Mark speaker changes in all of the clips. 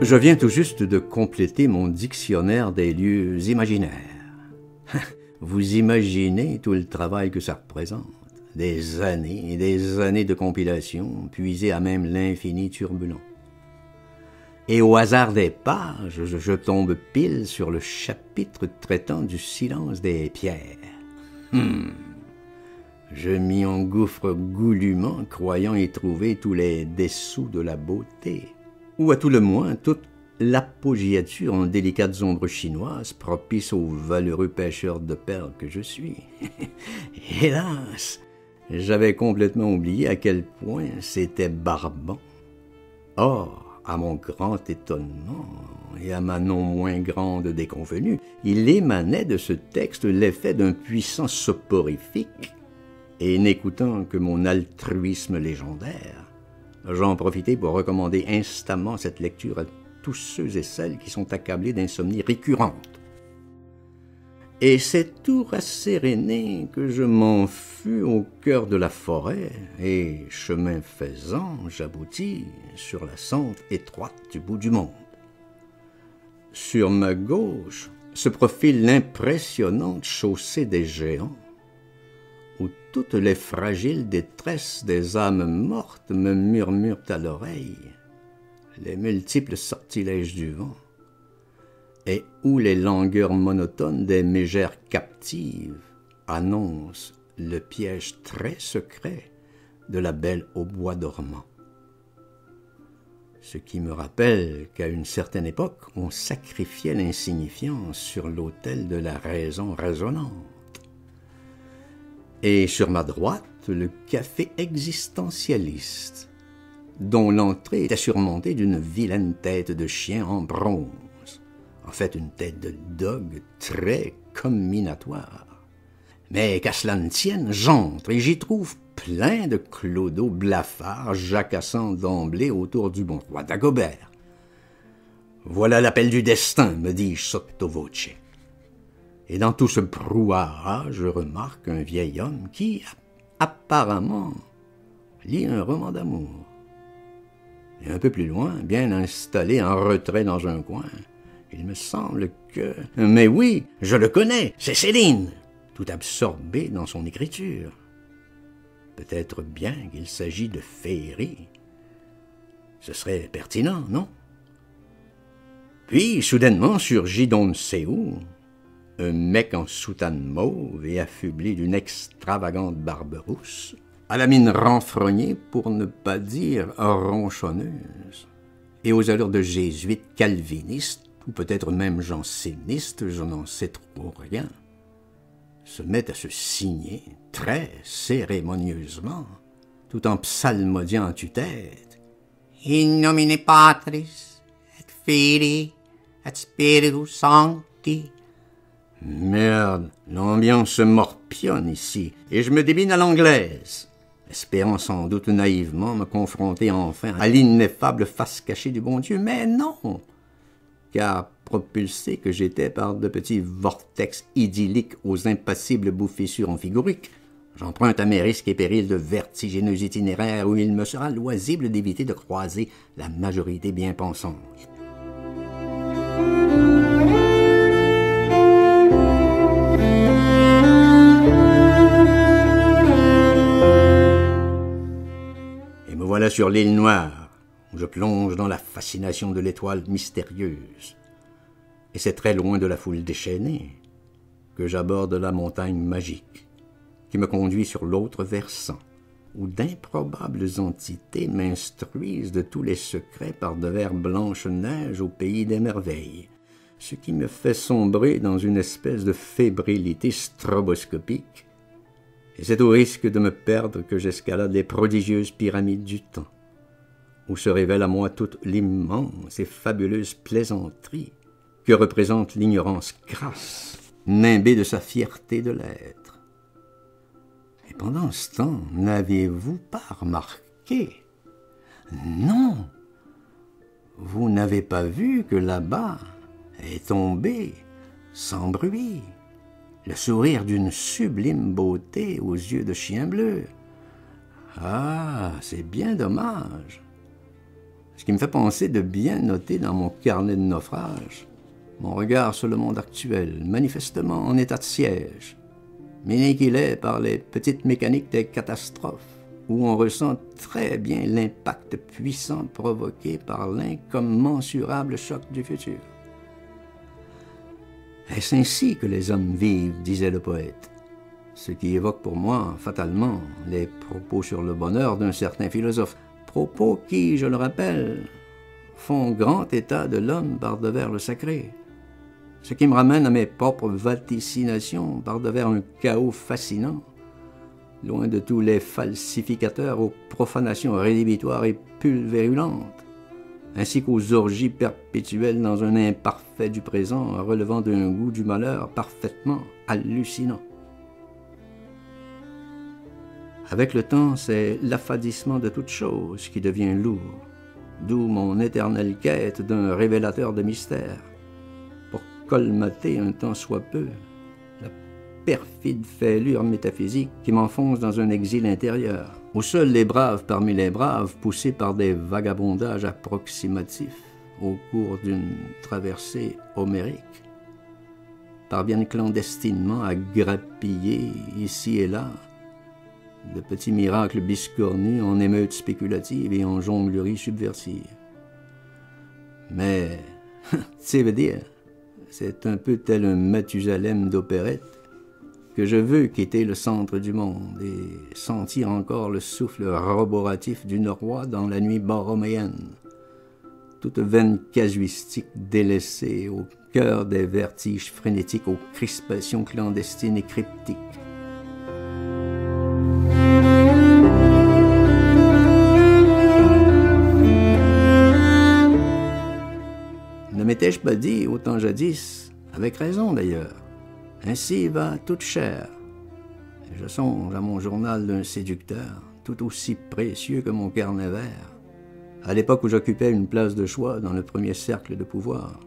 Speaker 1: Je viens tout juste de compléter mon dictionnaire des lieux imaginaires. Vous imaginez tout le travail que ça représente. Des années et des années de compilation, puisées à même l'infini turbulent. Et au hasard des pages, je tombe pile sur le chapitre traitant du silence des pierres. Je m'y engouffre goulûment, croyant y trouver tous les dessous de la beauté, ou à tout le moins toute l'apoggiature en délicates ombres chinoises propices aux valeureux pêcheurs de perles que je suis. Hélas, j'avais complètement oublié à quel point c'était barbant. Or, à mon grand étonnement et à ma non moins grande déconvenue, il émanait de ce texte l'effet d'un puissant soporifique, et n'écoutant que mon altruisme légendaire, j'en profitai pour recommander instamment cette lecture à tous ceux et celles qui sont accablés d'insomnie récurrente. Et c'est tout rasséréné que je m'en fus au cœur de la forêt, et, chemin faisant, j'aboutis sur la sente étroite du bout du monde. Sur ma gauche se profile l'impressionnante chaussée des géants, où toutes les fragiles détresses des âmes mortes me murmurent à l'oreille les multiples sortilèges du vent, et où les langueurs monotones des mégères captives annoncent le piège très secret de la belle au bois dormant. Ce qui me rappelle qu'à une certaine époque, on sacrifiait l'insignifiance sur l'autel de la raison raisonnante. Et sur ma droite, le café existentialiste, dont l'entrée était surmontée d'une vilaine tête de chien en bronze. En fait, une tête de dogue très combinatoire. Mais qu'à cela ne tienne, j'entre et j'y trouve plein de clodos blafards jacassant d'emblée autour du bon roi Dagobert. Voilà l'appel du destin, me dis-je sotto voce. Et dans tout ce brouhaha, je remarque un vieil homme qui, apparemment, lit un roman d'amour. Et un peu plus loin, bien installé en retrait dans un coin, il me semble que... Mais oui, je le connais, c'est Céline, tout absorbé dans son écriture. Peut-être bien qu'il s'agit de féerie. Ce serait pertinent, non? Puis, soudainement, surgit d'on ne sait où, un mec en soutane mauve et affublé d'une extravagante barbe rousse, à la mine renfrognée, pour ne pas dire ronchonneuse, et aux allures de jésuite calviniste, ou peut-être même janséniste, je n'en sais trop rien, se met à se signer très cérémonieusement, tout en psalmodiant à tue-tête. In nomine Patris, et Filii, et Spiritus Sancti. Merde, l'ambiance se morpionne ici, et je me débine à l'anglaise, espérant sans doute naïvement me confronter enfin à l'ineffable face cachée du bon Dieu, mais non, car propulsé que j'étais par de petits vortex idylliques aux impassibles bouffissures amphigouriques, j'emprunte à mes risques et périls de vertigineux itinéraires où il me sera loisible d'éviter de croiser la majorité bien pensante. Et me voilà sur l'île Noire, où je plonge dans la fascination de l'étoile mystérieuse. Et c'est très loin de la foule déchaînée que j'aborde la montagne magique, qui me conduit sur l'autre versant, où d'improbables entités m'instruisent de tous les secrets par devers blanche-neige au pays des merveilles, ce qui me fait sombrer dans une espèce de fébrilité stroboscopique, et c'est au risque de me perdre que j'escalade les prodigieuses pyramides du temps, où se révèle à moi toute l'immense et fabuleuse plaisanterie que représente l'ignorance crasse, nimbée de sa fierté de l'être. Et pendant ce temps, n'avez-vous pas remarqué? Non, vous n'avez pas vu que là-bas est tombé, sans bruit, le sourire d'une sublime beauté aux yeux de chien bleu. Ah, c'est bien dommage. Ce qui me fait penser de bien noter dans mon carnet de naufrage mon regard sur le monde actuel, manifestement en état de siège, miné qu'il est par les petites mécaniques des catastrophes, où on ressent très bien l'impact puissant provoqué par l'incommensurable choc du futur. Est-ce ainsi que les hommes vivent, disait le poète, ce qui évoque pour moi, fatalement, les propos sur le bonheur d'un certain philosophe, propos qui, je le rappelle, font grand état de l'homme par-devers le sacré, ce qui me ramène à mes propres vaticinations par-devers un chaos fascinant, loin de tous les falsificateurs aux profanations rédhibitoires et pulvérulentes, ainsi qu'aux orgies perpétuelles dans un imparfait du présent relevant d'un goût du malheur parfaitement hallucinant. Avec le temps, c'est l'affadissement de toute chose qui devient lourd, d'où mon éternelle quête d'un révélateur de mystère, pour colmater un tant soit peu la perfide fêlure métaphysique qui m'enfonce dans un exil intérieur, où seuls les braves parmi les braves, poussés par des vagabondages approximatifs au cours d'une traversée homérique, parviennent clandestinement à grappiller ici et là de petits miracles biscornus en émeutes spéculatives et en jongleries subversives. Mais, tu sais, veut dire, c'est un peu tel un Mathusalem d'opérette que je veux quitter le centre du monde et sentir encore le souffle roboratif d'une roi dans la nuit borroméenne, toute veine casuistique délaissée au cœur des vertiges frénétiques, aux crispations clandestines et cryptiques. Ne m'étais-je pas dit, autant jadis, avec raison d'ailleurs, ainsi va toute chair. Et je songe à mon journal d'un séducteur, tout aussi précieux que mon carnet vert, à l'époque où j'occupais une place de choix dans le premier cercle de pouvoir,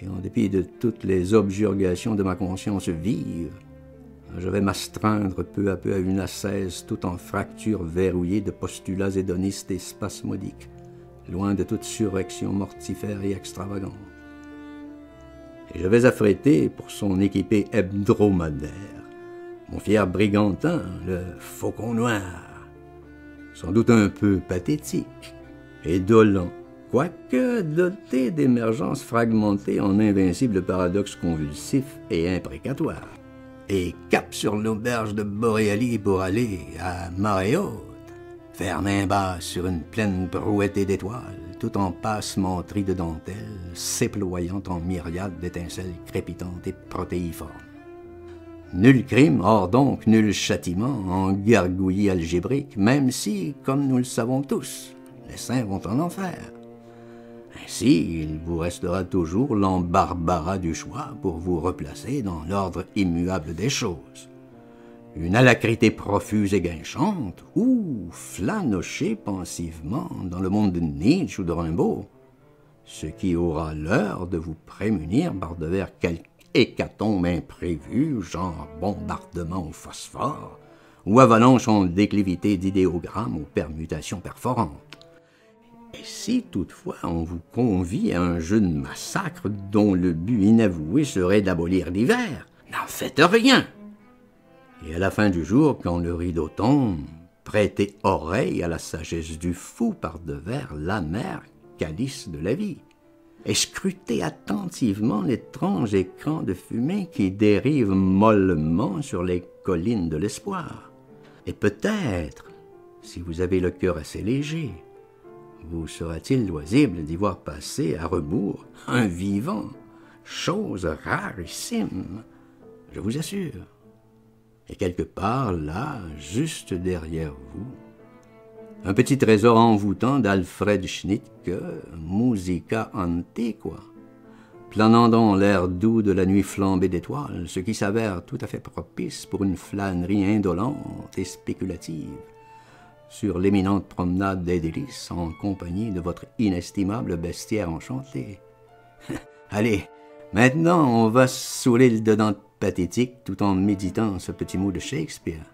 Speaker 1: et en dépit de toutes les objurgations de ma conscience vive, je vais m'astreindre peu à peu à une ascèse tout en fractures verrouillées de postulats hédonistes et spasmodiques, loin de toute surrection mortifère et extravagante. Et je vais affréter pour son équipé hebdomadaire mon fier brigantin, le Faucon Noir, sans doute un peu pathétique et dolent, quoique doté d'émergences fragmentées en invincibles paradoxes convulsifs et imprécatoires, et cap sur l'auberge de Boréalie pour aller à marée haute, faire main basse sur une plaine brouettée d'étoiles, tout en passementerie de dentelles, s'éployant en myriades d'étincelles crépitantes et protéiformes. Nul crime, or donc nul châtiment en gargouillis algébrique, même si, comme nous le savons tous, les saints vont en enfer. Ainsi, il vous restera toujours l'embarbaras du choix pour vous replacer dans l'ordre immuable des choses. Une alacrité profuse et guinchante, ou flânocher pensivement dans le monde de Nietzsche ou de Rimbaud, ce qui aura l'heure de vous prémunir par-devers quelque hécatombe imprévue, genre bombardement au phosphore, ou avalanche en déclivité d'idéogrammes aux permutations perforantes. Et si toutefois on vous convie à un jeu de massacre dont le but inavoué serait d'abolir l'hiver, n'en faites rien. Et à la fin du jour, quand le rideau tombe, prêtez oreille à la sagesse du fou par-devers l'amer calice de la vie, et scrutez attentivement l'étrange écran de fumée qui dérive mollement sur les collines de l'espoir. Et peut-être, si vous avez le cœur assez léger, vous sera-t-il loisible d'y voir passer à rebours un vivant, chose rarissime, je vous assure. Et quelque part, là, juste derrière vous, un petit trésor envoûtant d'Alfred Schnittke, Musica Antiqua, planant dans l'air doux de la nuit flambée d'étoiles, ce qui s'avère tout à fait propice pour une flânerie indolente et spéculative, sur l'éminente promenade des délices en compagnie de votre inestimable bestiaire enchanté. Allez, maintenant on va se saouler le dedans pathétique tout en méditant ce petit mot de Shakespeare,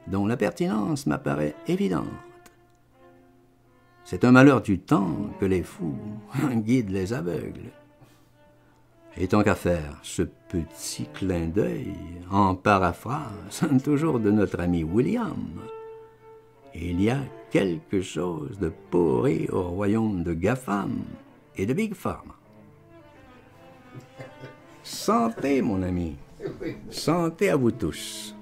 Speaker 1: dont la pertinence m'apparaît évidente. C'est un malheur du temps que les fous guident les aveugles. Et tant qu'à faire ce petit clin d'œil en paraphrase toujours de notre ami William, il y a quelque chose de pourri au royaume de GAFAM et de Big Pharma. Santé, mon ami. Santé à vous tous.